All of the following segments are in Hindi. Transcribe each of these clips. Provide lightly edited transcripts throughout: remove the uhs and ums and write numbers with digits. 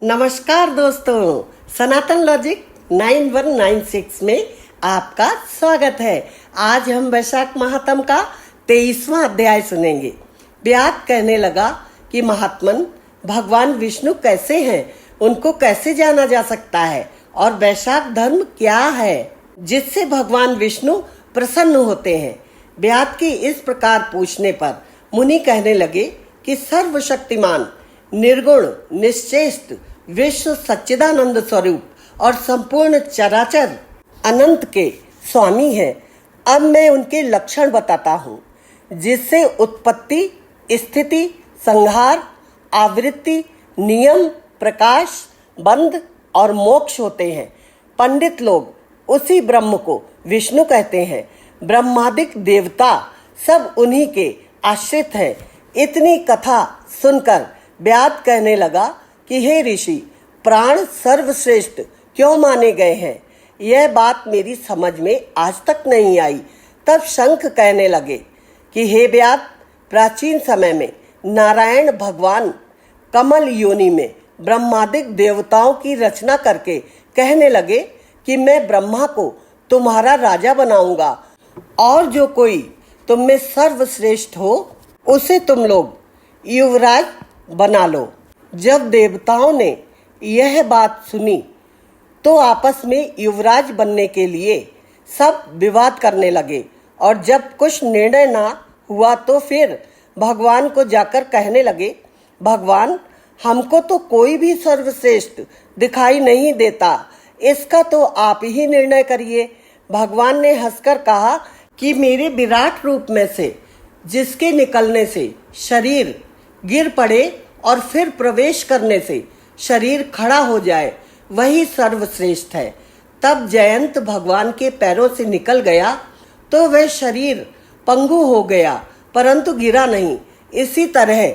नमस्कार दोस्तों, सनातन लॉजिक 9196 में आपका स्वागत है। आज हम वैशाख महात्म का 23वां अध्याय सुनेंगे। व्यास कहने लगा कि महात्मन, भगवान विष्णु कैसे हैं, उनको कैसे जाना जा सकता है और वैशाख धर्म क्या है जिससे भगवान विष्णु प्रसन्न होते हैं। व्यास के इस प्रकार पूछने पर मुनि कहने लगे कि सर्वशक्तिमान, निर्गुण, निश्चेष्ट, विश्व सच्चिदानंद स्वरूप और संपूर्ण चराचर अनंत के स्वामी हैं। अब मैं उनके लक्षण बताता हूँ जिससे उत्पत्ति, स्थिति, संहार, आवृत्ति, नियम, प्रकाश, बंध और मोक्ष होते हैं। पंडित लोग उसी ब्रह्म को विष्णु कहते हैं। ब्रह्मादिक देवता सब उन्हीं के आश्रित हैं। इतनी कथा सुनकर व्यास कहने लगा कि हे ऋषि, प्राण सर्वश्रेष्ठ क्यों माने गए हैं, यह बात मेरी समझ में आज तक नहीं आई। तब शंख कहने लगे कि हे व्यास, प्राचीन समय में नारायण भगवान कमल योनि में ब्रह्मादिक देवताओं की रचना करके कहने लगे कि मैं ब्रह्मा को तुम्हारा राजा बनाऊंगा और जो कोई तुम में सर्वश्रेष्ठ हो उसे तुम लोग युवराज बना लो। जब देवताओं ने यह बात सुनी तो आपस में युवराज बनने के लिए सब विवाद करने लगे और जब कुछ निर्णय ना हुआ तो फिर भगवान को जाकर कहने लगे, भगवान, हमको तो कोई भी सर्वश्रेष्ठ दिखाई नहीं देता, इसका तो आप ही निर्णय करिए। भगवान ने हंसकर कहा कि मेरे विराट रूप में से जिसके निकलने से शरीर गिर पड़े और फिर प्रवेश करने से शरीर खड़ा हो जाए, वही सर्वश्रेष्ठ है। तब जयंत भगवान के पैरों से निकल गया तो वह शरीर पंगु हो गया परंतु गिरा नहीं। इसी तरह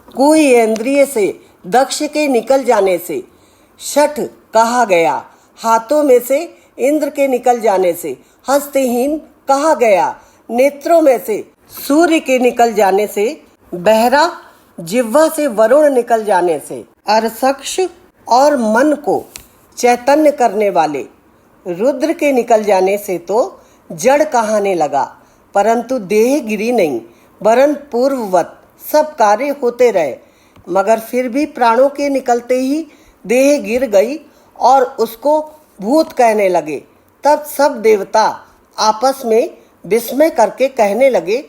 कोई इंद्रिय से दक्ष के निकल जाने से शठ कहा गया, हाथों में से इंद्र के निकल जाने से हस्तहीन कहा गया, नेत्रों में से सूर्य के निकल जाने से बहरा, जिह्वा से वरुण निकल जाने से अरसक्ष और मन को चैतन्य करने वाले रुद्र के निकल जाने से तो जड़ कहाने लगा, परंतु देह गिरी नहीं, वरन पूर्ववत सब कार्य होते रहे। मगर फिर भी प्राणों के निकलते ही देह गिर गई और उसको भूत कहने लगे। तब सब देवता आपस में विस्मय करके कहने लगे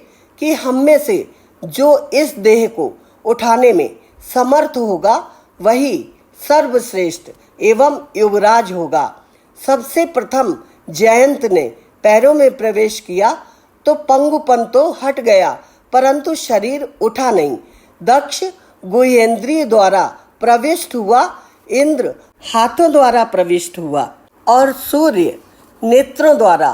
कि हम में से जो इस देह को उठाने में समर्थ होगा वही सर्वश्रेष्ठ एवं युवराज होगा। सबसे प्रथम जयंत ने पैरों में प्रवेश किया तो पंगुपन तो हट गया परंतु शरीर उठा नहीं। दक्ष गुहेंद्रिय द्वारा प्रविष्ट हुआ, इंद्र हाथों द्वारा प्रविष्ट हुआ और सूर्य नेत्रों द्वारा,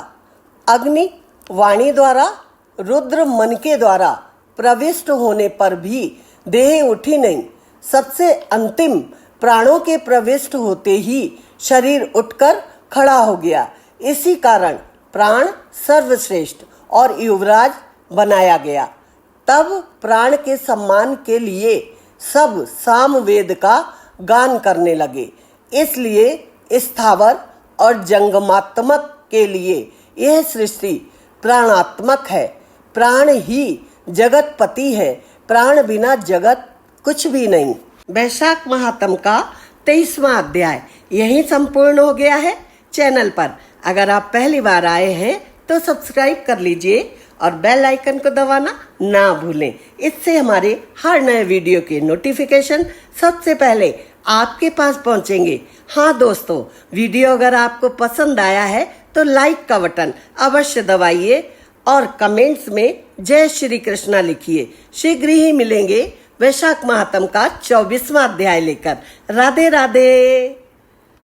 अग्नि वाणी द्वारा, रुद्र मन के द्वारा प्रविष्ट होने पर भी देह उठी नहीं। सबसे अंतिम प्राणों के प्रविष्ट होते ही शरीर उठकर खड़ा हो गया। इसी कारण प्राण सर्वश्रेष्ठ और युवराज बनाया गया। तब प्राण के सम्मान के लिए सब सामवेद का गान करने लगे। इसलिए स्थावर और जंगमात्मक के लिए यह सृष्टि प्राणात्मक है। प्राण ही जगतपति है, प्राण बिना जगत कुछ भी नहीं। वैशाख महात्म का 23वां अध्याय यही संपूर्ण हो गया है। चैनल पर अगर आप पहली बार आए हैं तो सब्सक्राइब कर लीजिए और बेल आइकन को दबाना ना भूलें। इससे हमारे हर नए वीडियो के नोटिफिकेशन सबसे पहले आपके पास पहुंचेंगे। हाँ दोस्तों, वीडियो अगर आपको पसंद आया है तो लाइक का बटन अवश्य दबाइए और कमेंट्स में जय श्री कृष्णा लिखिए। शीघ्र ही मिलेंगे वैशाख महात्म का 24वां अध्याय लेकर। राधे राधे।